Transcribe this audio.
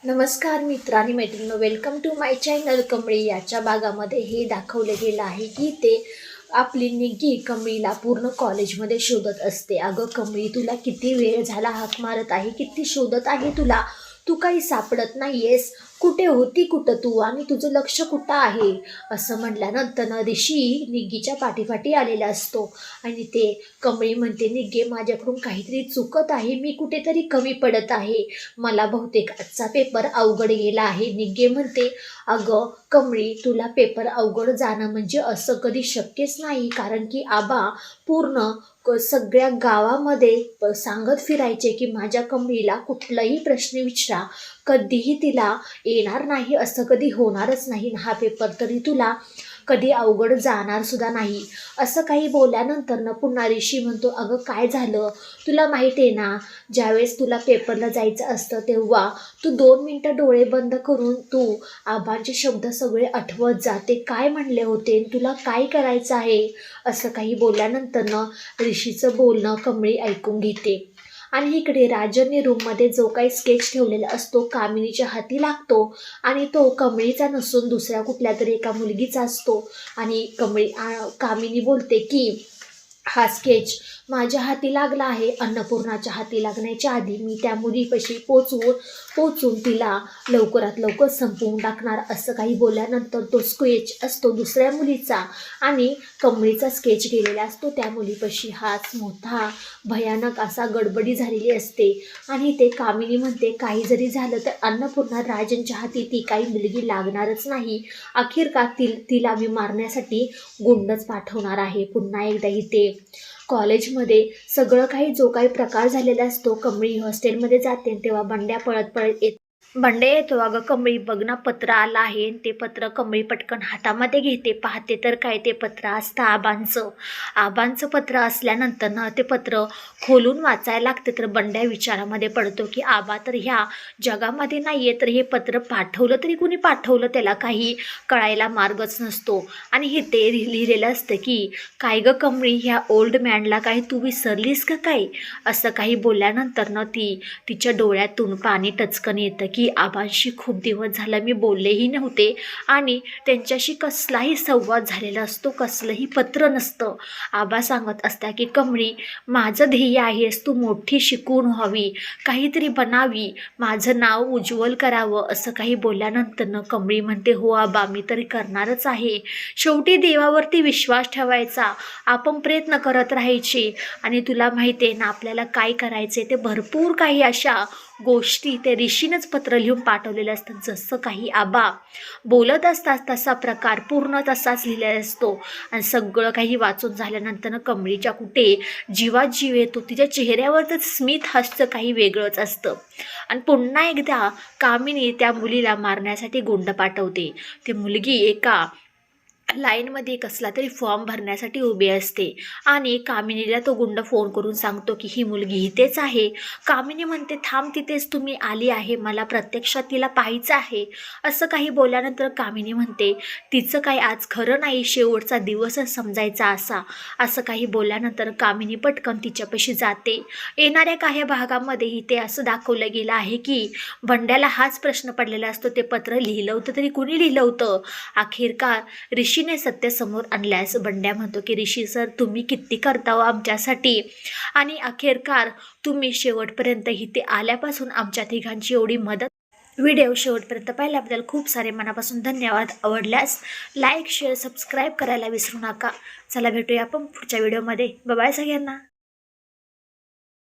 नमस्कार मित्र आणि मैत्रिणींनो, welcome to my channel. Kamali याच्या भागामध्ये हे दाखवलं गेलं आहे की ते आपली निग्गी कमळीला पूर्ण कॉलेजमध्ये शोधत असते. अगं कमळी, तुला किती वेळ झाला हाक मारत आहे, किती शोधत आहे तुला, तू काही सापडत नाहीयेस. कुठे होती, कुठं तू, आणि तुझं लक्ष कुठं आहे? असं म्हटल्यानंतर ऋषी निग्गीच्या पाठीपाठी आलेला असतो आणि ते कमळी म्हणते, निग्गे माझ्याकडून काहीतरी चुकत आहे, मी कुठेतरी कमी पडत आहे, मला बहुतेक आजचा पेपर अवघड गेला आहे. निग्गे म्हणते, अगं कमळी, तुला पेपर अवघड जाणं म्हणजे असं कधी शक्यच नाही, कारण की आबा पूर्ण सगळ्या गावामध्ये सांगत फिरायचे की माझ्या कमळीला कुठलाही प्रश्न विचारा, कधीही तिला येणार नाही, असं कधी होणारच नाही, हा पेपर तरी तुला कधी अवघड जाणार सुद्धा नाही. असं काही बोलल्यानंतर पुन्हा ऋषी म्हणतो, अगं काय झालं, तुला माहिती आहे ना, ज्यावेळेस तुला पेपरला जायचं असतं तेव्हा तू 2 मिनटं डोळे बंद करून तू आबांचे शब्द सगळे आठवत जाते, काय म्हणले होते, तुला काय करायचं आहे. असं काही बोलल्यानंतर ऋषीचं बोलणं कमळी ऐकून घेते. आणि इकडे राजनने रूममध्ये जो काही स्केच ठेवलेला असतो कामिनीच्या हाती लागतो आणि तो कमळीचा नसून दुसऱ्या कुठल्या तरी एका मुलगीचा असतो. आणि कामिनी बोलते की हा स्केच माझ्या हाती लागला आहे, अन्नपूर्णाच्या हाती लागण्याच्या आधी मी त्या मुलीपाशी पोचून तिला लवकरात लवकर संपवून टाकणार. असं काही बोलल्यानंतर तो स्केच असतो दुसऱ्या मुलीचा आणि कमळीचा स्केच गेलेला असतो त्या मुलीपाशी. हाच मोठा भयानक असा गडबडी झालेली असते आणि ते कामिनी म्हणते, काही जरी झालं तर अन्नपूर्णा राजनच्या हाती ती काही मुलगी लागणारच नाही, अखेर का तिला मी मारण्यासाठी गुंडच पाठवणार आहे. पुन्हा एकदा इथे कॉलेजमध्ये सगळं काही जो काही प्रकार झालेला असतो, कमळी हॉस्टेलमध्ये जाते तेव्हा बंड्या पळत पळत बंड्या येतो, अगं कमळी बघ ना, पत्र आलं आहे. ते पत्र कमळी पटकन हातामध्ये घेते, पाहते तर काय ते पत्र असतं आबांचं पत्र असल्यानंतर ते पत्र खोलून वाचायला लागते. तर बंड्या विचारामध्ये पडतो की आबा तर ह्या जगामध्ये नाही आहे, तर हे पत्र पाठवलं तरी कुणी पाठवलं, त्याला काही कळायला मार्गच नसतो. आणि हे ते लिहिलेलं असतं की काय गं कमळी, ह्या ओल्ड मॅनला काही तू विसरलीस का काय. असं काही बोलल्यानंतर तिच्या डोळ्यातून पाणी टचकन येतं की आबांशी खूप दिवस झाला मी बोललेही नव्हते आणि त्यांच्याशी कसलाही संवाद झालेला असतो, कसलंही पत्र नसतं. आबा सांगत असता की कमळी, माझं ध्येय आहेस तू मोठी शिकून व्हावी, काहीतरी बनावी, माझं नाव उज्ज्वल करावं. असं काही बोलल्यानंतर कमळी म्हणते, हो आबा, मी तरी करणारच आहे, शेवटी देवावरती विश्वास ठेवायचा, आपण प्रयत्न करत राहायचे. आणि तुला माहिती आहे ना आपल्याला काय करायचे, ते भरपूर काही अशा गोष्टी ते ऋषीनंच पत्र लिहून पाठवलेले असतात. जसं काही आबा बोलत असतात तसा प्रकार पूर्ण तसाच लिहिलेला असतो. आणि सगळं काही वाचून झाल्यानंतर कमळीच्या कुठे जीवात जीव येतो, तिच्या चेहऱ्यावर तर स्मित हास्य काही वेगळंच असतं. आणि पुन्हा एकदा कामिनी त्या मुलीला मारण्यासाठी गुंड पाठवते. ती मुलगी एका लाईनमध्ये कसला तरी फॉर्म भरण्यासाठी उभी असते आणि कामिनीला तो गुंड फोन करून सांगतो की ही मुलगी इथेच आहे. कामिनी म्हणते, थांब तिथेच, तुम्ही आली आहे, मला प्रत्यक्षात तिला पाहायचं आहे. असं काही बोलल्यानंतर कामिनी म्हणते, तिचं काही आज खरं नाही, शेवटचा दिवसच समजायचा असा. असं काही बोलल्यानंतर कामिनी पटकन तिच्यापाशी जाते. येणाऱ्या काही भागामध्ये इथे असं दाखवलं गेलं आहे की बंड्याला हाच प्रश्न पडलेला असतो, ते पत्र लिहिलं होतं तरी कुणी लिहिलं होतं. अखेरकार ऋषीने सत्य समोर आणल्यास बंड्या म्हणतो की ऋषी सर, तुम्ही किती करता हो आमच्यासाठी, आणि अखेरकार तुम्ही शेवटपर्यंत इथे आल्यापासून आमच्या तिघांची एवढी मदत. व्हिडिओ शेवटपर्यंत पाहिल्याबद्दल खूप सारे मनापासून धन्यवाद. आवडल्यास लाईक, शेअर, सबस्क्राईब करायला विसरू नका. चला भेटूया आपण पुढच्या व्हिडिओमध्ये. बाय बाय सगळ्यांना.